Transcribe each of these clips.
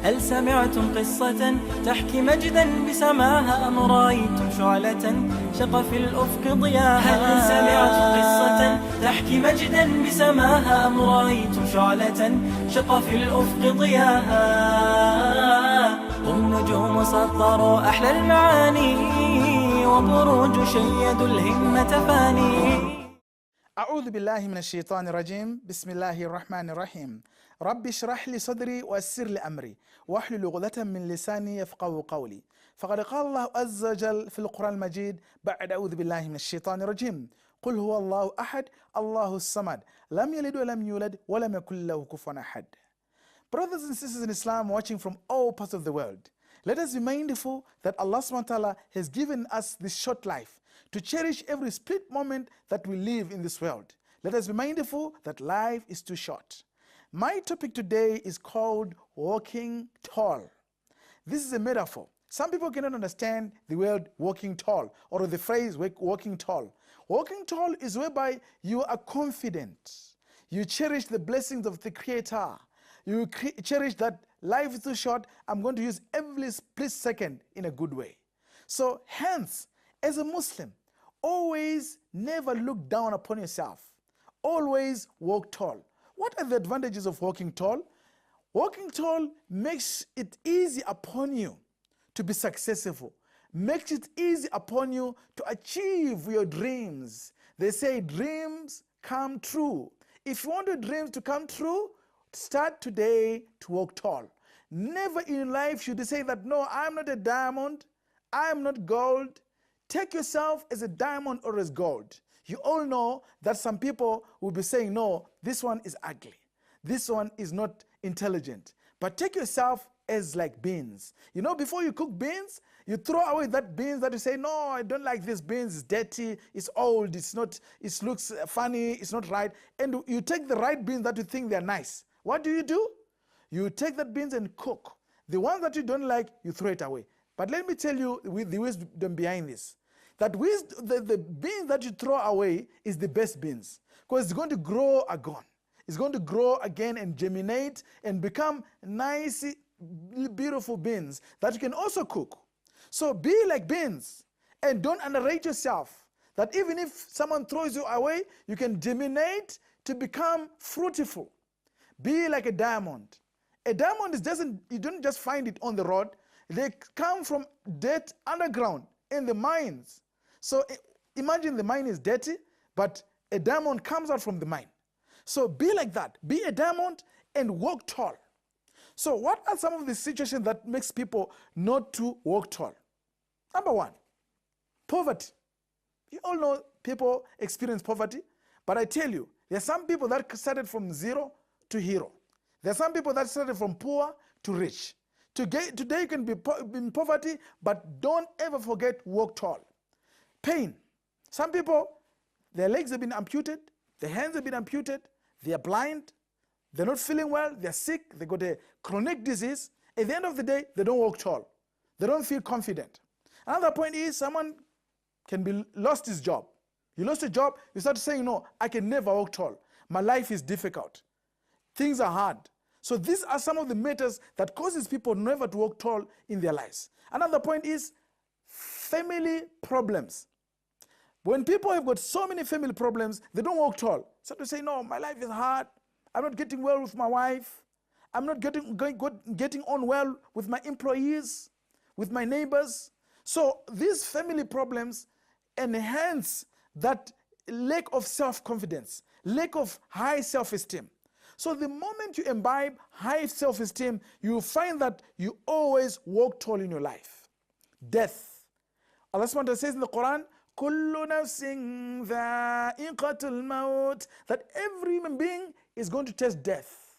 هل سمعتم قصة تحكي مجدا بسماها أم رأيتم شعلة شق في الأفق ضياها؟ هل سمعتم قصة تحكي مجدا بسماها أم رأيتم شعلة شق في الأفق ضياها؟ هم نجوم سطروا أحلى المعاني وبروج شيدوا الهمة فاني. أعوذ بالله من الشيطان الرجيم. بسم الله الرحمن الرحيم. رب اشرح لي صدري ويسر لي أمري واحلل عقدة من لساني يفقهوا قولي. فقد قال الله عز وجل في القرآن المجيد بعد أعوذ بالله من الشيطان الرجيم: قل هو الله أحد الله الصمد لم يلد ولم يولد ولم يكن له كفوا أحد. Brothers and sisters in Islam watching from all parts of the world, let us be mindful that Allah SWT has given us this short life to cherish every split moment that we live in this world. Let us be mindful that life is too short. My topic today is called walking tall. This is a metaphor. Some people cannot understand the word walking tall or the phrase walking tall. Walking tall is whereby you are confident. You cherish the blessings of the Creator. You cherish that life is too short. I'm going to use every split second in a good way. So hence, as a Muslim, always never look down upon yourself. Always walk tall. What are the advantages of walking tall? Walking tall makes it easy upon you to be successful. Makes it easy upon you to achieve your dreams. They say dreams come true. If you want your dreams to come true, start today to walk tall. Never in life should you say that, no, I'm not a diamond, I'm not gold. Take yourself as a diamond or as gold. You all know that some people will be saying, no, this one is ugly. This one is not intelligent. But take yourself as like beans. You know, before you cook beans, you throw away that beans that you say, no, I don't like this beans, it's dirty, it's old, it's not, it looks funny, it's not right. And you take the right beans that you think they're nice. What do? You take that beans and cook. The ones that you don't like, you throw it away. But let me tell you the wisdom behind this. That the beans that you throw away is the best beans. Because it's going to grow again. It's going to grow again and germinate and become nice, beautiful beans that you can also cook. So be like beans and don't underrate yourself. That even if someone throws you away, you can germinate to become fruitful. Be like a diamond. A diamond you don't just find it on the road. They come from dirt underground in the mines. So imagine the mine is dirty, but a diamond comes out from the mine. So be like that. Be a diamond and walk tall. So what are some of the situations that makes people not to walk tall? Number one, poverty. You all know people experience poverty, but I tell you, there are some people that started from zero to hero. There are some people that started from poor to rich. Today you can be in poverty, but don't ever forget walk tall. Pain. Some people, their legs have been amputated, their hands have been amputated, they are blind, they're not feeling well, they're sick, they got a chronic disease. At the end of the day, they don't walk tall. They don't feel confident. Another point is someone can be lost his job. You lost a job, you start saying, no, I can never walk tall. My life is difficult. Things are hard. So these are some of the matters that causes people never to walk tall in their lives. Another point is family problems. When people have got so many family problems, they don't walk tall. So to say, no, my life is hard. I'm not getting well with my wife. I'm not getting on well with my employees, with my neighbors. So these family problems enhance that lack of self-confidence, lack of high self-esteem. So the moment you imbibe high self-esteem, you will find that you always walk tall in your life. Death. Allah SWT says in the Quran, كُلُّ نَفْسٍ ذَائِقَةُ الْمَوْتِ, that every human being is going to taste death.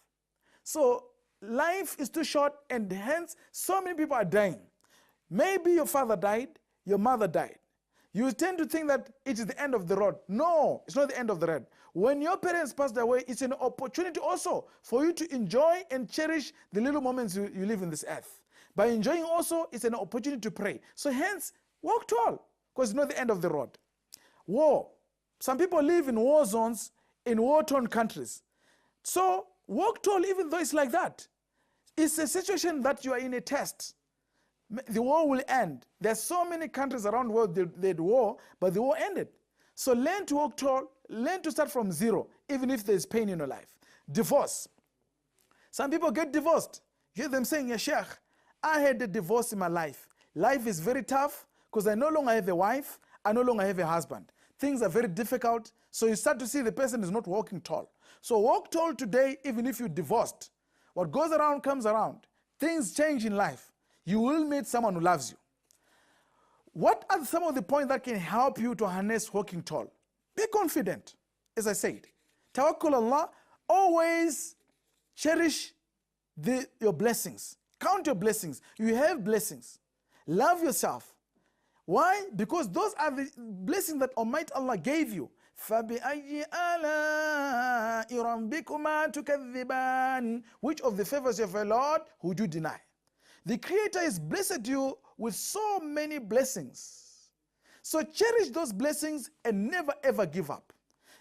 So life is too short and hence so many people are dying. Maybe your father died, your mother died. You tend to think that it is the end of the road. No, it's not the end of the road. When your parents passed away, it's an opportunity also for you to enjoy and cherish the little moments you live in this earth. By enjoying also, it's an opportunity to pray. So hence, walk tall, because it's not the end of the road. War. Some people live in war zones in war-torn countries. So walk tall even though it's like that. It's a situation that you are in a test. The war will end. There's so many countries around the world they had war, but the war ended. So learn to walk tall, learn to start from zero, even if there's pain in your life. Divorce. Some people get divorced. You hear them saying, "Ya Sheikh, I had a divorce in my life. Life is very tough because I no longer have a wife, I no longer have a husband. Things are very difficult." So you start to see the person is not walking tall. So walk tall today, even if you're divorced. What goes around comes around. Things change in life. You will meet someone who loves you. What are some of the points that can help you to harness walking tall? Be confident, as I said. Tawakkul Allah, always cherish your blessings. Count your blessings. You have blessings. Love yourself. Why? Because those are the blessings that Almighty Allah gave you. فَبِأَيِّ آلَاءِ رَبِّكُمَا تُكَذِّبَانِ. Which of the favors of your Lord would you deny? The Creator has blessed you with so many blessings. So cherish those blessings and never ever give up.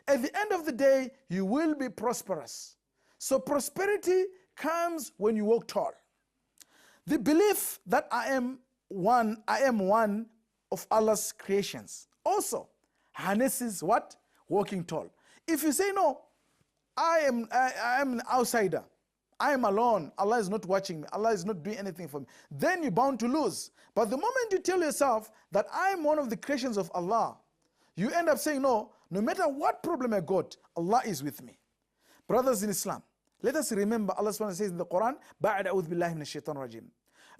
At the end of the day, you will be prosperous. So prosperity comes when you walk tall. The belief that I am one of Allah's creations also harnesses what? Walking tall. If you say, "No, I am an outsider, I am alone, Allah is not watching me, Allah is not doing anything for me," then you're bound to lose. But the moment you tell yourself that I am one of the creations of Allah, you end up saying, no matter what problem I got, Allah is with me. Brothers in Islam, let us remember Allah subhanahu wa ta'ala says in the Quran, بعد أعوذ بالله من الشيطان الرجيم,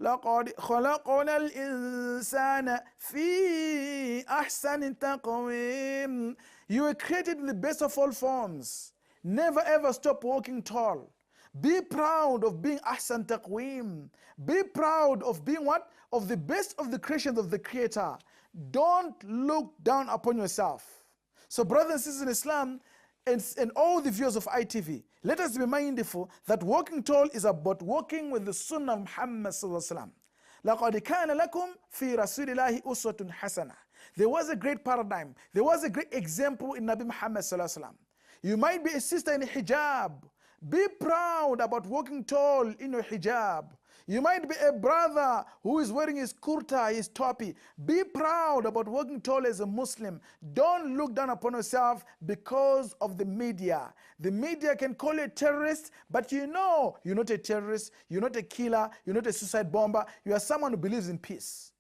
لقد خلقنا الإنسان في أحسن تقويم. You were created in the best of all forms. Never ever stop walking tall. Be proud of being ahsan taqweem. Be proud of being what? Of the best of the creations of the Creator. Don't look down upon yourself. So brothers and sisters in Islam, and all the viewers of ITV, let us be mindful that walking tall is about walking with the Sunnah of Muhammad sallallahu alaihi wasallam. لَقَدْ كَانَ لَكُمْ فِي رَسُولِ اللَّهِ أُسْوَةٌ حَسَنَةٌ. There was a great paradigm. There was a great example in Nabi Muhammad sallallahu alaihi wasallam. You might be a sister in hijab. Be proud about walking tall in your hijab. You might be a brother who is wearing his kurta, his topi. Be proud about walking tall as a Muslim. Don't look down upon yourself because of the media. The media can call you a terrorist, but you know you're not a terrorist, you're not a killer, you're not a suicide bomber. You are someone who believes in peace.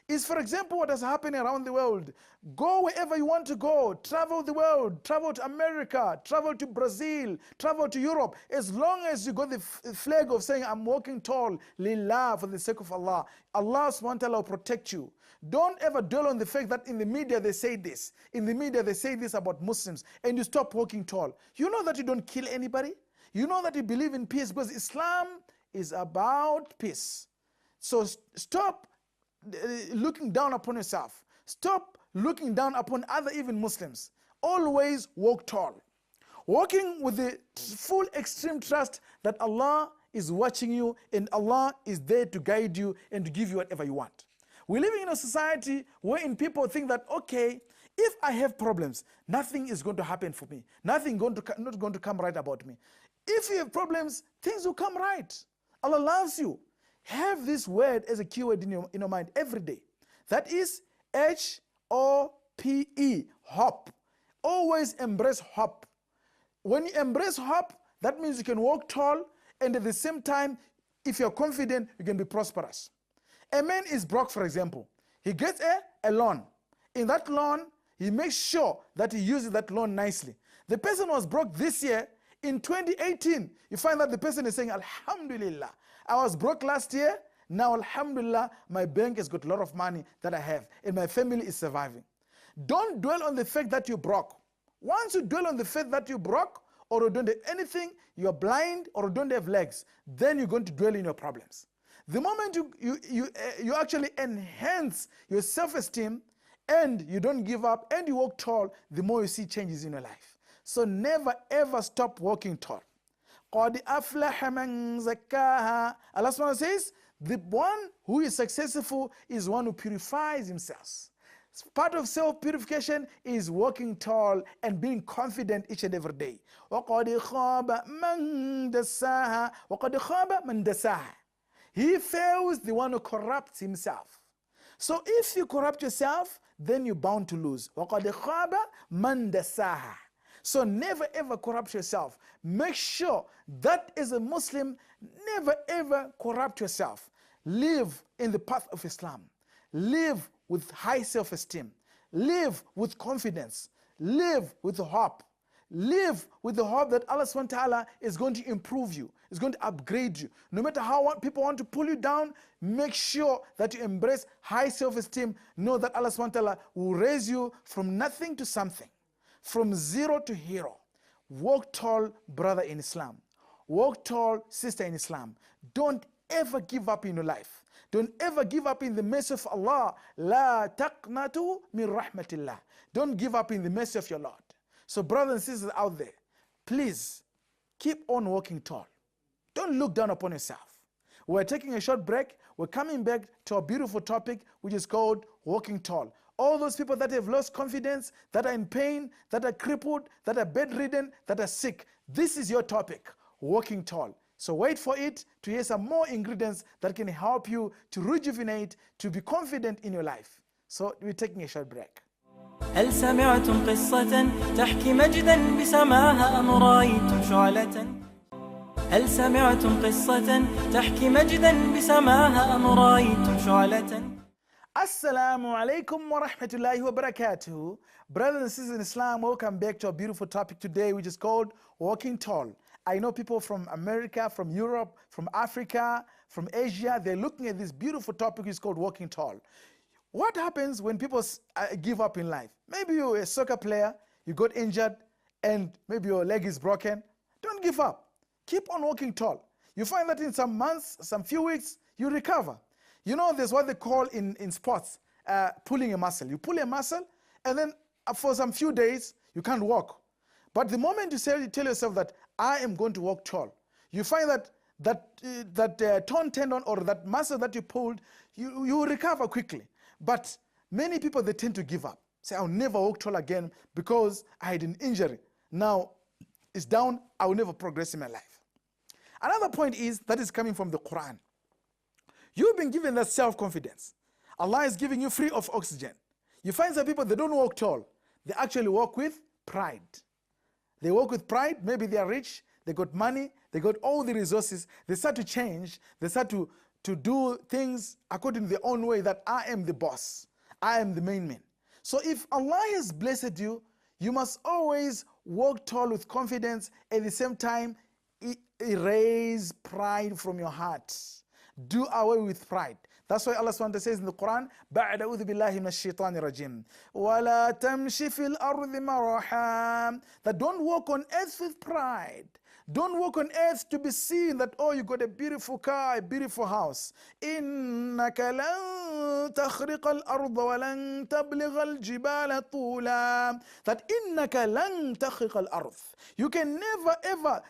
Is, for example, what is happening around the world. Go wherever you want to go. Travel the world. Travel to America. Travel to Brazil. Travel to Europe. As long as you got the flag of saying, "I'm walking tall, lillah, for the sake of Allah," Allah subhanahu wa ta'ala will protect you. Don't ever dwell on the fact that in the media they say this. In the media they say this about Muslims, and you stop walking tall. You know that you don't kill anybody. You know that you believe in peace, because Islam is about peace. So stop looking down upon yourself. Stop looking down upon other even Muslims. Always walk tall. Walking with the full extreme trust that Allah is watching you and Allah is there to guide you and to give you whatever you want. We're living in a society wherein people think that, okay, if I have problems, nothing is going to happen for me. Nothing not going to come right about me. If you have problems, things will come right. Allah loves you. Have this word as a keyword in your mind every day. That is HOPE, hope. Always embrace hope. When you embrace hope, that means you can walk tall, and at the same time, if you're confident, you can be prosperous. A man is broke, for example. He gets a loan. In that loan, he makes sure that he uses that loan nicely. The person was broke this year. In 2018, you find that the person is saying, "Alhamdulillah, I was broke last year. Now, alhamdulillah, my bank has got a lot of money that I have, and my family is surviving." Don't dwell on the fact that you broke. Once you dwell on the fact that you broke, or you don't have anything, you are blind, or you don't have legs, then you're going to dwell in your problems. The moment you actually enhance your self-esteem, and you don't give up, and you walk tall, the more you see changes in your life. So never ever stop walking tall. قَدْ أَفْلَحَ مَنْ زَكَّاهَا. Allah subhanahu wa ta'ala says, the one who is successful is one who purifies himself. Part of self-purification is walking tall and being confident each and every day. وَقَدْ خَابَ مَنْ دَسَّاهَا وَقَدْ خَابَ مَنْ دَسَّاهَا. He fails the one who corrupts himself. So if you corrupt yourself, then you're bound to lose. وَقَدْ خَابَ مَنْ دَسَّاهَا. So never ever corrupt yourself. Make sure that as a Muslim, never ever corrupt yourself. Live in the path of Islam. Live with high self-esteem. Live with confidence. Live with hope. Live with the hope that Allah subhanahu wa ta'ala is going to improve you, is going to upgrade you. No matter how people want to pull you down, make sure that you embrace high self-esteem. Know that Allah subhanahu wa ta'ala will raise you from nothing to something, from zero to hero. Walk tall, brother in Islam. Walk tall, sister in Islam. Don't ever give up in your life. Don't ever give up in the mercy of Allah. La taqnatu min rahmatillah. Don't give up in the mercy of your Lord. So brothers and sisters out there, please keep on walking tall. Don't look down upon yourself. We're taking a short break. We're coming back to a beautiful topic which is called walking tall. All those people that have lost confidence, that are in pain, that are crippled, that are bedridden, that are sick. This is your topic, walking tall. So wait for it to hear some more ingredients that can help you to rejuvenate, to be confident in your life. So we're taking a short break. هل سمعتم قصة تحكي مجدا بسماها أم رأيتم شعلة؟ هل سمعتم قصة تحكي مجدا بسماها أم رأيتم شعلة؟ Assalamu alaikum wa rahmatullahi wa barakatuh. Brothers and sisters in Islam, welcome back to a beautiful topic today which is called walking tall. I know people from America, from Europe, from Africa, from Asia, they're looking at this beautiful topic which is called walking tall. What happens when people give up in life? Maybe you're a soccer player, you got injured, and maybe your leg is broken. Don't give up. Keep on walking tall. You find that in some months, some few weeks, you recover. You know, there's what they call in sports, pulling a muscle. You pull a muscle, and then for some few days, you can't walk. But the moment you tell yourself that I am going to walk tall, you find that torn tendon or that muscle that you pulled, you will recover quickly. But many people, they tend to give up. Say, I'll never walk tall again because I had an injury. Now it's down, I will never progress in my life. Another point is that is coming from the Quran. You've been given that self-confidence. Allah is giving you free of oxygen. You find some people, they don't walk tall. They actually walk with pride. They walk with pride. Maybe they are rich, they got money, they got all the resources. They start to change. They start to do things according to their own way, that I am the boss. I am the main man. So if Allah has blessed you, you must always walk tall with confidence. At the same time, erase pride from your heart. Do away with pride. That's why Allah SWT says in the Quran, بَعْدَ أُذُ بِاللَّهِ مِنَ الشَّيْطَانِ الرَّجِيمِ وَلَا تَمْشِ فِي الْأَرْضِ مَرَحًا. That don't walk on earth with pride. Don't walk on earth to be seen that, oh, you got a beautiful car, a beautiful house. إِنَّكَ لَن تَخْرِقَ الْأَرْضَ وَلَن تَبْلِغَ الْجِبَالَ طُولًا. That إِنَّكَ لَن تَخْرِقَ الْأَرْض. You can never ever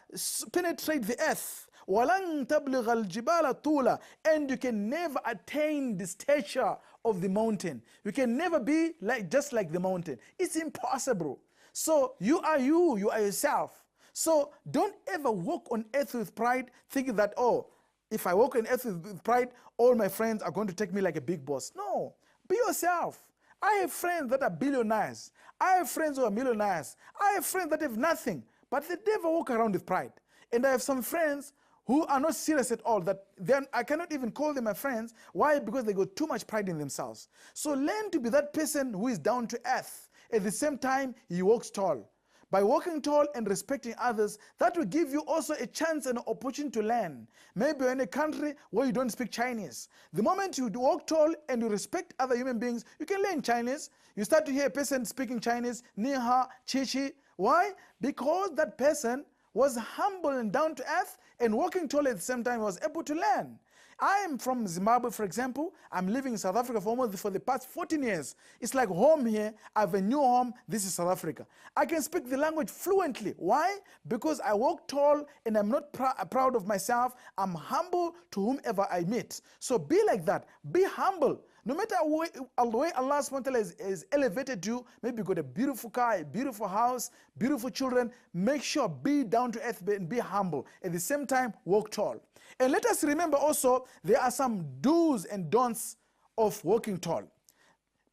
penetrate the earth. وَلَن تَبْلِغَ الْجِبَالَ طُولًا. And you can never attain the stature of the mountain. You can never be just like the mountain. It's impossible. So you are yourself. So don't ever walk on earth with pride, thinking that, oh, if I walk on earth with pride, all my friends are going to take me like a big boss. No, be yourself. I have friends that are billionaires. I have friends who are millionaires. I have friends that have nothing, but they never walk around with pride. And I have some friends who are not serious at all, that I cannot even call them my friends. Why? Because they got too much pride in themselves. So learn to be that person who is down to earth. At the same time, he walks tall. By walking tall and respecting others, that will give you also a chance and an opportunity to learn. Maybe you're in a country where you don't speak Chinese. The moment you walk tall and you respect other human beings, you can learn Chinese. You start to hear a person speaking Chinese, ni hao, chi chi. Why? Because that person was humble and down to earth, and walking tall at the same time, was able to learn. I am from Zimbabwe, for example. I'm living in South Africa for the past 14 years. It's like home here. I have a new home. This is South Africa. I can speak the language fluently. Why? Because I walk tall and I'm not proud of myself. I'm humble to whomever I meet. So be like that. Be humble. No matter the way Allah subhanahu wa ta'ala is elevated you, maybe you got a beautiful car, a beautiful house, beautiful children, make sure be down to earth and be humble. At the same time, walk tall. And let us remember also, there are some do's and don'ts of walking tall.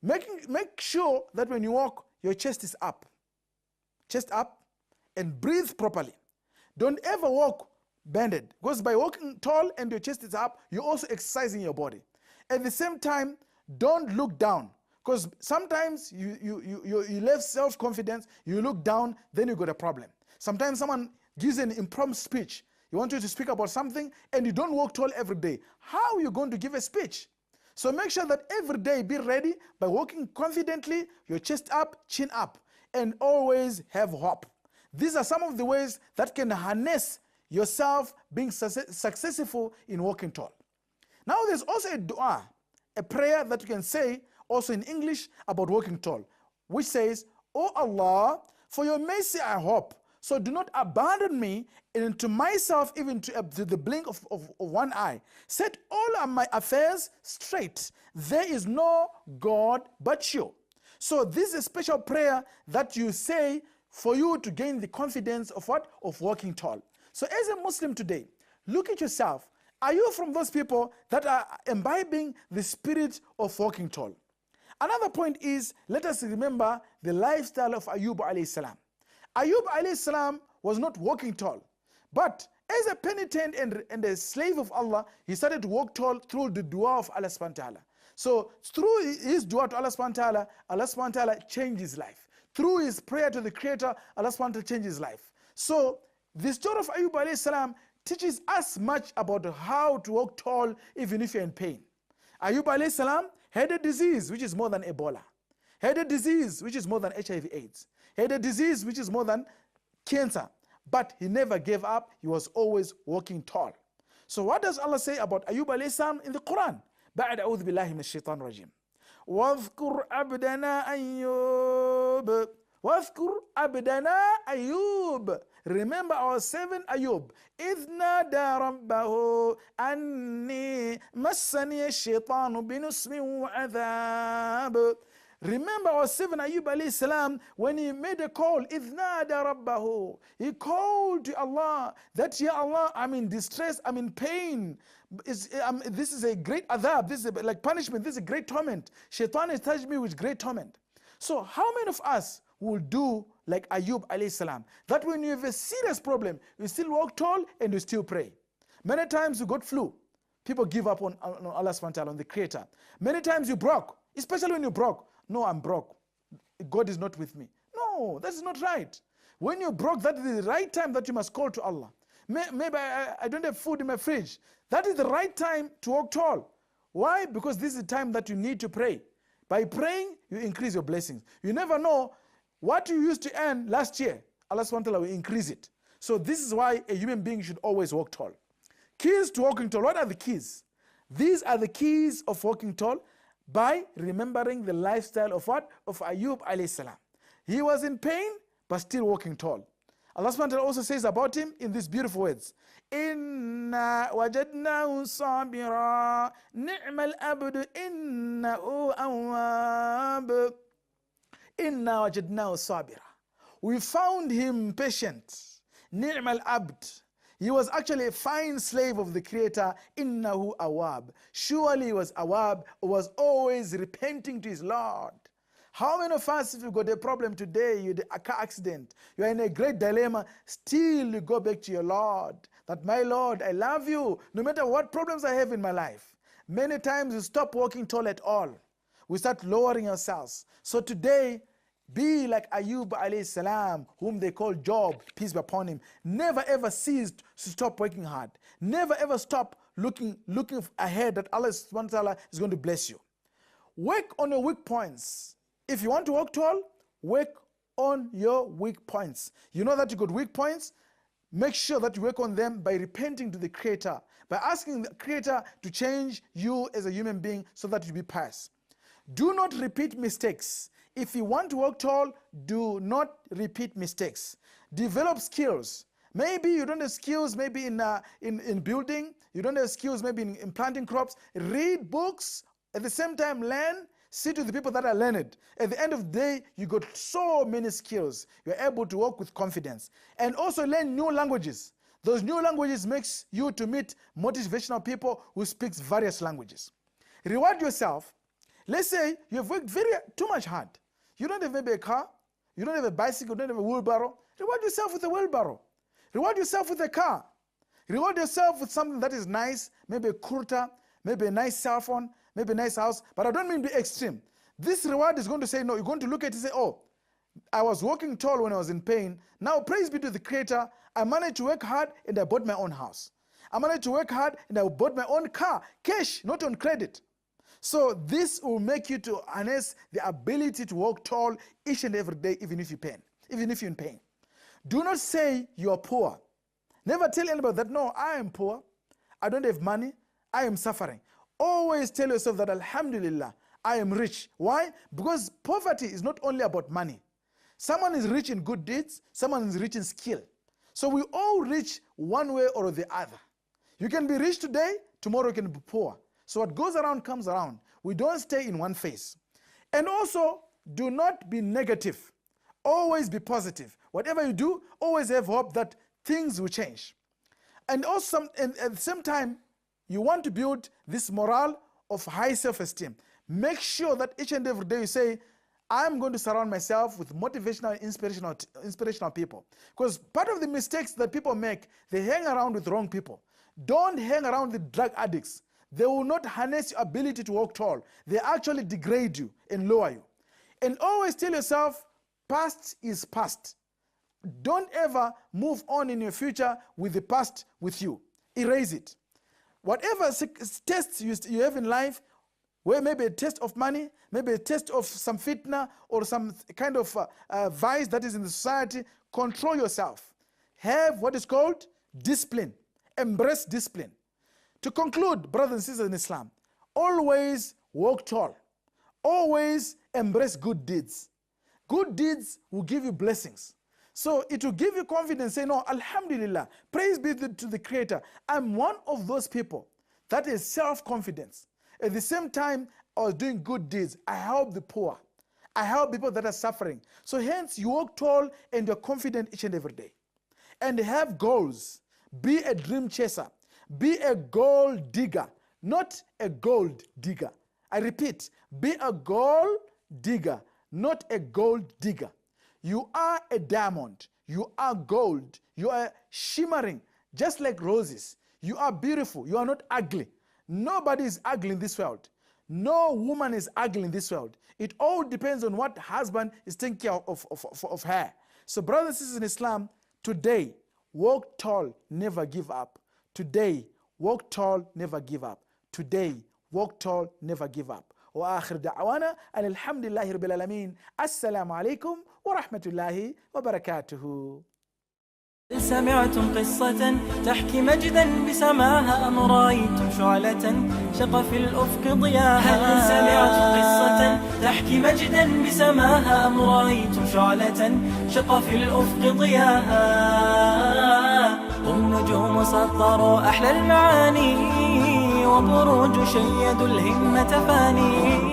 Make sure that when you walk, your chest is up. Chest up, and breathe properly. Don't ever walk bended, because by walking tall and your chest is up, you're also exercising your body. At the same time, don't look down, because sometimes you left self-confidence, you look down, then you got a problem. Sometimes someone gives an impromptu speech. You want you to speak about something, and you don't walk tall every day. How are you going to give a speech? So make sure that every day be ready by walking confidently, your chest up, chin up, and always have hope. These are some of the ways that can harness yourself being successful in walking tall. Now there's also a dua, a prayer that you can say also in English about walking tall, which says, "Oh Allah, for your mercy I hope, so do not abandon me and to myself even to the blink of one eye. Set all of my affairs straight. There is no God but you." So this is a special prayer that you say for you to gain the confidence of what? Of walking tall. So as a Muslim today, look at yourself. Are you from those people that are imbibing the spirit of walking tall? Another point is, let us remember the lifestyle of Ayub alayhi salam. Ayub alayhi salam was not walking tall, but as a penitent and a slave of Allah, he started to walk tall through the dua of Allah subhanahu wa ta'ala. So through his dua to Allah subhanahu wa ta'ala changed his life. Through his prayer to the Creator, Allah subhanahu wa ta'ala changed his life. So the story of Ayub alayhi salam teaches us much about how to walk tall even if you're in pain. Ayub alayhi salam had a disease which is more than Ebola. Had a disease which is more than HIV/AIDS. Had a disease which is more than cancer. But he never gave up. He was always walking tall. So what does Allah say about Ayub alayhi salam in the Quran? بعد أعوذ بالله من الشيطان الرجيم. واذكر عبدنا أيوب. واذكر عبدنا أيوب. Remember our servant Ayub. إذ نادى ربه أني مسني الشيطان بنصب وعذاب. Remember our servant Ayub alayhi salam when he made a call. إذ نادى ربه. He called to Allah that, Ya Allah, I'm in distress, I'm in pain. This is a great adhab, this is like punishment, this is a great torment. Shaitan has touched me with great torment. So how many of us will do like Ayub alayhi salam, that when you have a serious problem, you still walk tall and you still pray? Many times you got flu, people give up on Allah subhanahu wa ta'ala, on the Creator. Many times you broke, especially when you broke. No, I'm broke, God is not with me. No, that is not right. When you broke, that is the right time that you must call to Allah. Maybe I don't have food in my fridge. That is the right time to walk tall. Why? Because this is the time that you need to pray. By praying, you increase your blessings. You never know what you used to earn last year. Allah subhanahu wa ta'ala will increase it. So this is why a human being should always walk tall. Keys to walking tall. What are the keys? These are the keys of walking tall by remembering the lifestyle of what? Of Ayub alayhi salam. He was in pain, but still walking tall. Allah subhanahu wa ta'ala also says about him in these beautiful words. Inna wajadnahu sabira ni'mal abdu innahu awwab. Inna wajadnahu sabira. We found him patient. Ni'mal abd. He was actually a fine slave of the Creator. Innahu awwab. Surely he was awwab, was always repenting to his Lord. How many of us, if you got a problem today, you had a car accident, you are in a great dilemma, still you go back to your Lord, that my Lord, I love you, no matter what problems I have in my life. Many times we stop walking tall at all. We start lowering ourselves. So today, be like Ayub alayhi salam, whom they call Job, peace be upon him. Never ever ceased to stop working hard. Never ever stop looking ahead that Allah subhanahu wa ta'ala is going to bless you. Work on your weak points. If you want to walk tall, work on your weak points. You know that you got weak points? Make sure that you work on them by repenting to the Creator, by asking the Creator to change you as a human being so that you be pious. Do not repeat mistakes. If you want to walk tall, do not repeat mistakes. Develop skills. Maybe you don't have skills maybe in building, you don't have skills maybe in planting crops. Read books At the same time, learn, sit with the people that are learned. At the end of the day, you got so many skills. You're able to work with confidence. And also learn new languages. Those new languages makes you to meet motivational people who speaks various languages. Reward yourself. Let's say you have worked too much hard. You don't have maybe a car. You don't have a bicycle. You don't have a wheelbarrow. Reward yourself with a wheelbarrow. Reward yourself with a car. Reward yourself with something that is nice. Maybe a kurta. Maybe a nice cell phone. Maybe a nice house. But I don't mean be extreme. This reward is going to say no. You're going to look at it and say, oh, I was walking tall when I was in pain. Now praise be to the Creator. I managed to work hard and I bought my own house. I managed to work hard and I bought my own car. Cash, not on credit. So this will make you to harness the ability to walk tall each and every day, even if you're in pain. Do not say you are poor. Never tell anybody that, no, I am poor. I don't have money. I am suffering. Always tell yourself that, alhamdulillah, I am rich. Why? Because poverty is not only about money. Someone is rich in good deeds. Someone is rich in skill. So we all rich one way or the other. You can be rich today, tomorrow you can be poor. So what goes around comes around. We don't stay in one phase. And also, do not be negative. Always be positive. Whatever you do, always have hope that things will change. And also, at the same time, you want to build this morale of high self-esteem. Make sure that each and every day you say, I'm going to surround myself with motivational, inspirational people. Because part of the mistakes that people make, they hang around with wrong people. Don't hang around with drug addicts. They will not harness your ability to walk tall. They actually degrade you and lower you. And always tell yourself, past is past. Don't ever move on in your future with the past with you. Erase it. Whatever tests you have in life, where maybe a test of money, maybe a test of some fitna or some kind of vice that is in the society, control yourself. Have what is called discipline. Embrace discipline. To conclude, brothers and sisters in Islam, always walk tall. Always embrace good deeds. Good deeds will give you blessings. So it will give you confidence, say, no, alhamdulillah, praise be to the Creator. I'm one of those people that is self-confidence. At the same time, I was doing good deeds. I help the poor. I help people that are suffering. So hence, you walk tall and you're confident each and every day. And have goals. Be a dream chaser. Be a goal digger, not a gold digger. I repeat, be a goal digger, not a gold digger. You are a diamond. You are gold. You are shimmering, just like roses. You are beautiful. You are not ugly. Nobody is ugly in this world. No woman is ugly in this world. It all depends on what husband is taking care of her. So brothers and sisters in Islam, today, walk tall, never give up. Today, walk tall, never give up. Today, walk tall, never give up. وآخر دعوانا أن الحمد لله رب العالمين. السلام عليكم ورحمة الله وبركاته. سمعتم قصة تحكي مجدا بسماها أم رأيتم شعلة شق في الأفق ضياها؟ هل سمعتم قصة تحكي مجدا بسماها أم رأيتم شعلة شق في الأفق ضياها؟ هم نجوم سطروا أحلى المعاني وبروج شيدوا الهمة فاني.